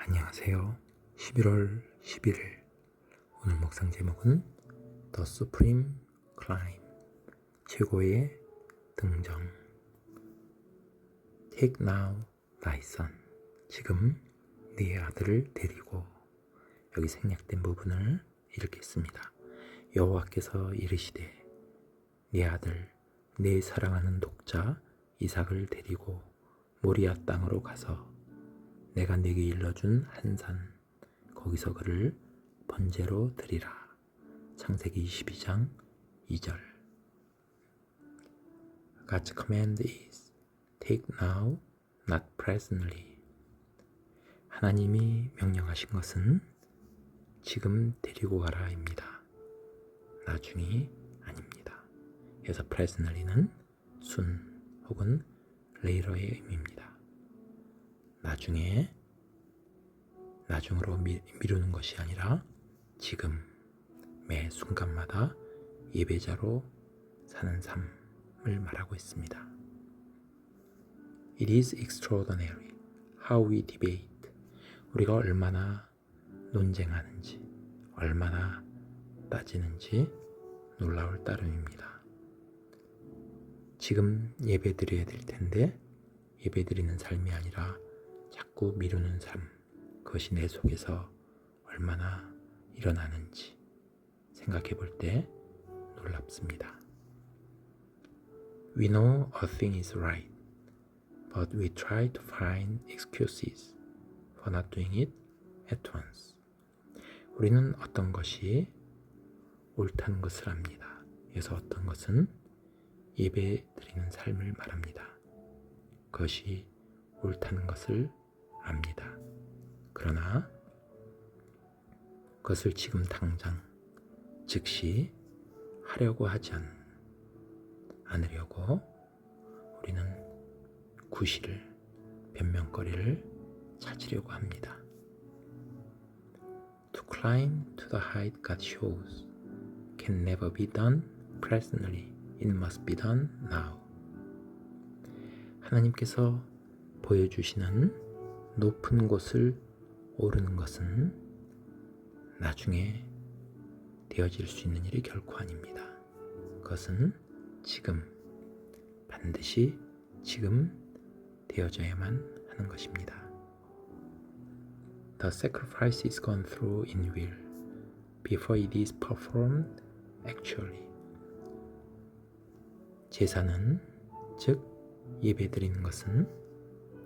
안녕하세요. 11월 11일 오늘 묵상 제목은 The Supreme Climb 최고의 등정 Take now thy son 지금 네 아들을 데리고 여기 생략된 부분을 읽겠습니다. 여호와께서 이르시되 네 아들 네 사랑하는 독자 이삭을 데리고 모리아 땅으로 가서 내가 네게 일러준 한 산 거기서 그를 번제로 드리라. 창세기 22장 2절. God's command is take now, not presently. 하나님이 명령하신 것은 지금 데리고 가라입니다. 나중이 아닙니다. 그래서 presently는 soon 혹은 later의 의미입니다. 나중으로 미루는 것이 아니라 지금 매 순간마다 예배자로 사는 삶을 말하고 있습니다. It is extraordinary how we debate. 우리가 얼마나 논쟁하는지, 얼마나 따지는지 놀라울 따름입니다. 지금 예배 드려야 될 텐데 예배 드리는 삶이 아니라 자꾸 미루는 삶, 그것이 내 속에서 얼마나 일어나는지 생각해 볼 때 놀랍습니다. We know a thing is right, but we try to find excuses for not doing it at once. 우리는 어떤 것이 옳다는 것을 압니다. 그래서 어떤 것은 예배 드리는 삶을 말합니다. 그것이 옳다는 것을 압니다. 그러나 그것을 지금 당장 즉시 하려고 하지 않으려고 우리는 구실을, 변명거리를 찾으려고 합니다. To climb to the height God shows can never be done presently. It must be done now. 하나님께서 보여주시는 높은 곳을 오르는 것은 나중에 되어질 수 있는 일이 결코 아닙니다. 그것은 지금, 반드시 지금 되어져야만 하는 것입니다. The sacrifice is gone through in will before it is performed actually. 제사는, 즉 예배드리는 것은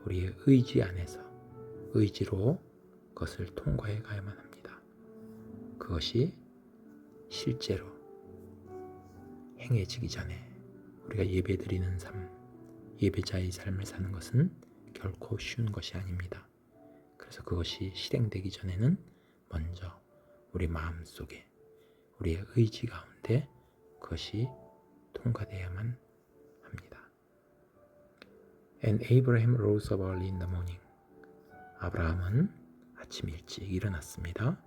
우리의 의지 안에서 의지로 그것을 통과해 가야만 합니다. 그것이 실제로 행해지기 전에 우리가 예배드리는 삶, 예배자의 삶을 사는 것은 결코 쉬운 것이 아닙니다. 그래서 그것이 실행되기 전에는 먼저 우리 마음속에 우리의 의지 가운데 그것이 통과되어야만 합니다. And Abraham rose up early in the morning. 아브라함은 아침 일찍 일어났습니다.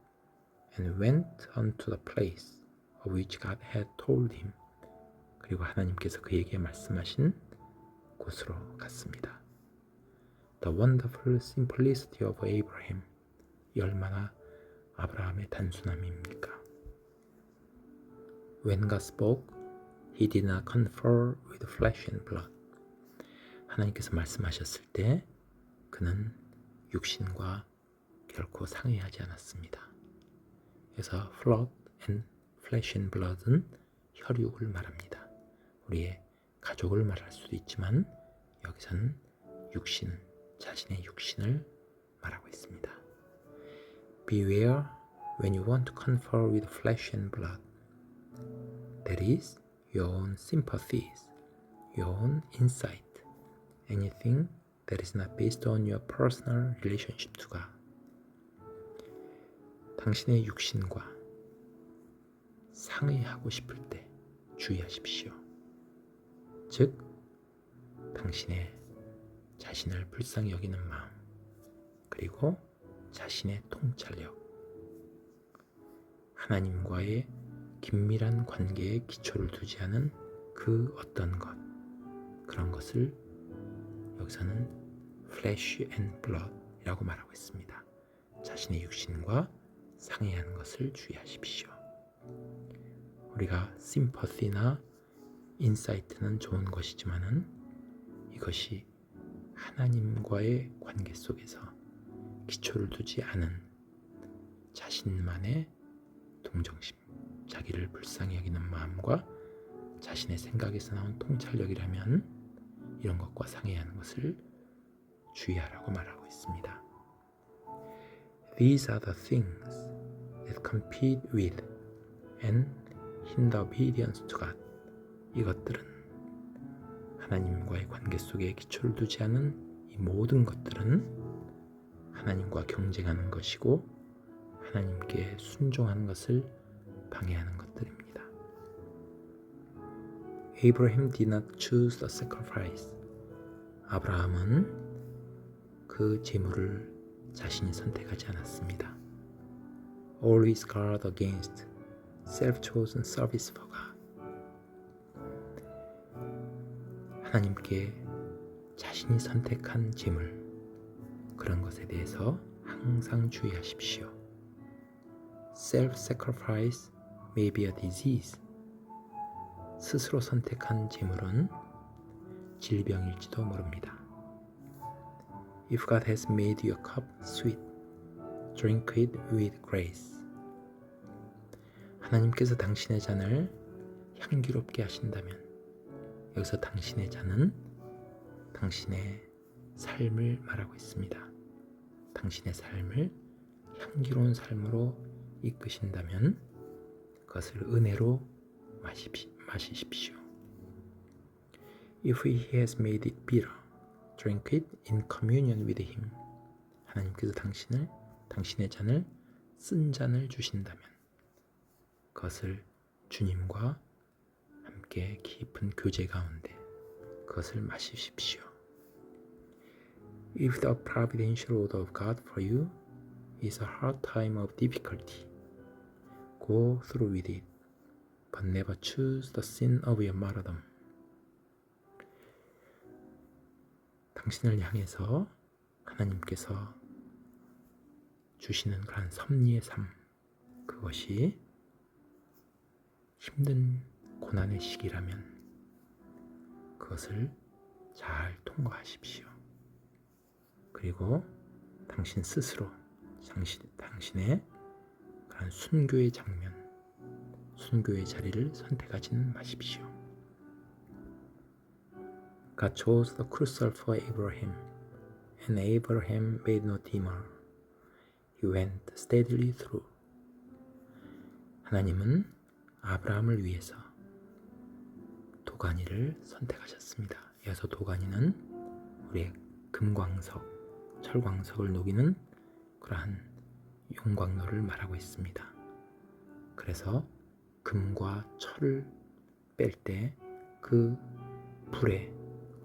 And went unto the place of which God had told him. 그리고 하나님께서 그에게 말씀하신 곳으로 갔습니다. The wonderful simplicity of Abraham. 이 얼마나 아브라함의 단순함입니까? When God spoke, he did not confer with flesh and blood. 하나님께서 말씀하셨을 때 그는 육신과 결코 상의하지 않았습니다. 그래서 flesh and blood은 혈육을 말합니다. 우리의 가족을 말할 수도 있지만 여기서는 육신, 자신의 육신을 말하고 있습니다. Beware when you want to confer with flesh and blood. That is your own sympathies, your own insight, anything that is not based on your personal relationship to God. 당신의 육신과 상의하고 싶을 때 주의하십시오. 즉, 당신의 자신을 불쌍히 여기는 마음, 그리고 자신의 통찰력, 하나님과의 긴밀한 관계에 기초를 두지 않은 그 어떤 것, 그런 것을 여기서는 flesh and blood 이라고 말하고 있습니다. 자신의 육신과 상해하는 것을 주의하십시오. 우리가 심퍼시나 인사이트는 좋은 것이지만은 이것이 하나님과의 관계 속에서 기초를 두지 않은 자신만의 동정심, 자기를 불쌍히 여기는 마음과 자신의 생각에서 나온 통찰력이라면 이런 것과 상해하는 것을 주의하라고 말하고 있습니다. These are the things that compete with and hinder obedience to God. 이것들은 하나님과의 관계 속에 기초를 두지 않은 이 모든 것들은 하나님과 경쟁하는 것이고 하나님께 순종하는 것을 방해하는 것들입니다. Abraham did not choose the sacrifice. 아브라함은 그 제물을 자신이 선택하지 않았습니다. Always guard against self-chosen service for God. 하나님께 자신이 선택한 제물, 그런 것에 대해서 항상 주의하십시오. Self-sacrifice may be a disease. 스스로 선택한 제물은 질병일지도 모릅니다. If God has made your cup sweet, drink it with grace. 하나님께서 당신의 잔을 향기롭게 하신다면 여기서 당신의 잔은 당신의 삶을 말하고 있습니다. 당신의 삶을 향기로운 삶으로 이끄신다면 그것을 은혜로 마시십시오. If He has made it bitter, drink it in communion with Him. 하나님께서 당신의 잔을 쓴 잔을 주신다면 그것을 주님과 함께 깊은 교제 가운데 그것을 마시십시오. If the providential order of God for you is a hard time of difficulty, go through with it, but never choose the sin of your martyrdom. 당신을 향해서 하나님께서 주시는 그런 섭리의 삶, 그것이 힘든 고난의 시기라면 그것을 잘 통과하십시오. 그리고 당신 스스로 당신의 그런 순교의 장면, 순교의 자리를 선택하지는 마십시오. God chose the crucible for Abraham, and Abraham made no demur. He went steadily through. 하나님은 아브라함을 위해서 도가니를 선택하셨습니다. 이어서 도가니는 우리의 금광석, 철광석을 녹이는 그러한 용광로를 말하고 있습니다. 그래서 금과 철을 뺄 때 그 불의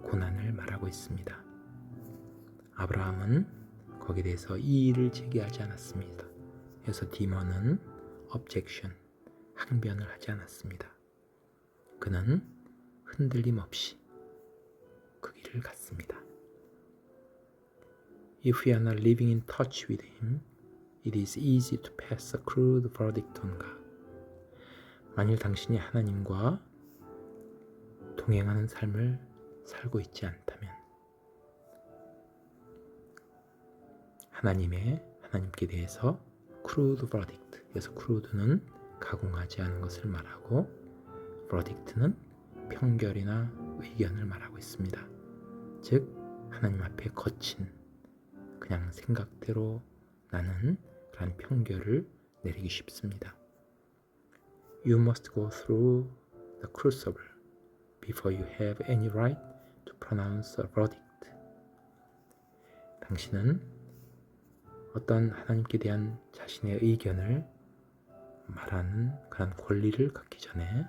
고난을 말하고 있습니다. 아브라함은 거기에 대해서 이의를 제기하지 않았습니다. 그래서 디머는 objection, 항변을 하지 않았습니다. 그는 흔들림 없이 그 길을 갔습니다. If we are not living in touch with Him, it is easy to pass a crude verdict on God. 만일 당신이 하나님과 동행하는 삶을 살고 있지 않다면 하나님께 대해서 crude verdict, 그래서 crude는 가공하지 않은 것을 말하고 verdict는 평결이나 의견을 말하고 있습니다. 즉 하나님 앞에 거친 그냥 생각대로 나는 그런 평결을 내리기 쉽습니다. You must go through the crucible before you have any right to pronounce a verdict. 당신은 어떤 하나님께 대한 자신의 의견을 말하는 그런 권리를 갖기 전에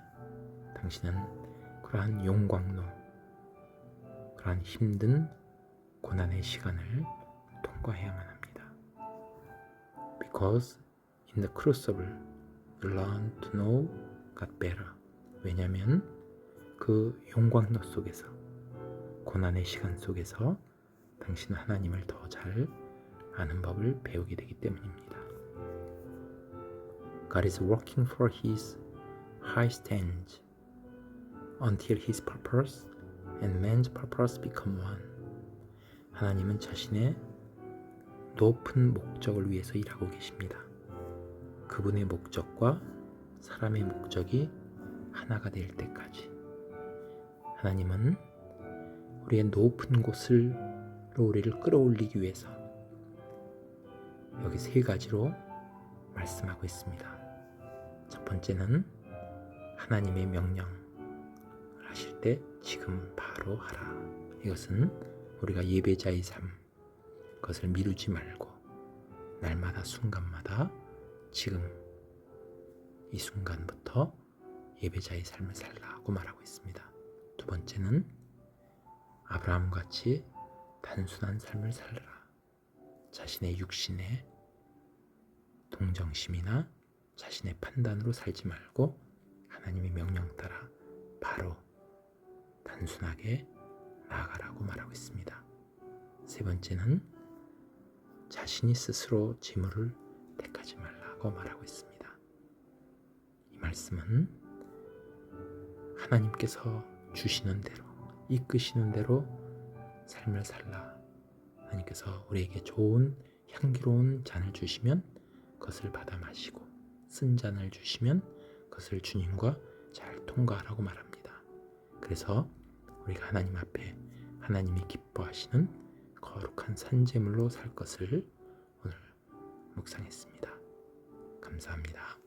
당신은 그러한 용광로, 그러한 힘든 고난의 시간을 통과해야만 합니다. Because in the crucible you learn to know God better. 왜냐하면 그 용광로 속에서, 고난의 시간 속에서 당신은 하나님을 더 잘 아는 법을 배우게 되기 때문입니다. God is working for his high stands until his purpose and man's purpose become one. 하나님은 자신의 높은 목적을 위해서 일하고 계십니다. 그분의 목적과 사람의 목적이 하나가 될 때까지 하나님은 우리의 높은 곳으로 우리를 끌어올리기 위해서 여기 세 가지로 말씀하고 있습니다. 첫 번째는 하나님의 명령을 하실 때 지금 바로 하라. 이것은 우리가 예배자의 삶, 그것을 미루지 말고 날마다 순간마다 지금 이 순간부터 예배자의 삶을 살라고 말하고 있습니다. 두 번째는 아브라함같이 단순한 삶을 살라. 자신의 육신의 동정심이나 자신의 판단으로 살지 말고 하나님의 명령 따라 바로 단순하게 나아가라고 말하고 있습니다. 세 번째는 자신이 스스로 재물을 택하지 말라고 말하고 있습니다. 이 말씀은 하나님께서 주시는 대로 이끄시는 대로 삶을 살라. 하나님께서 우리에게 좋은 향기로운 잔을 주시면 그것을 받아 마시고 쓴 잔을 주시면 그것을 주님과 잘 통과하라고 말합니다. 그래서 우리가 하나님 앞에 하나님이 기뻐하시는 거룩한 산제물로 살 것을 오늘 묵상했습니다. 감사합니다.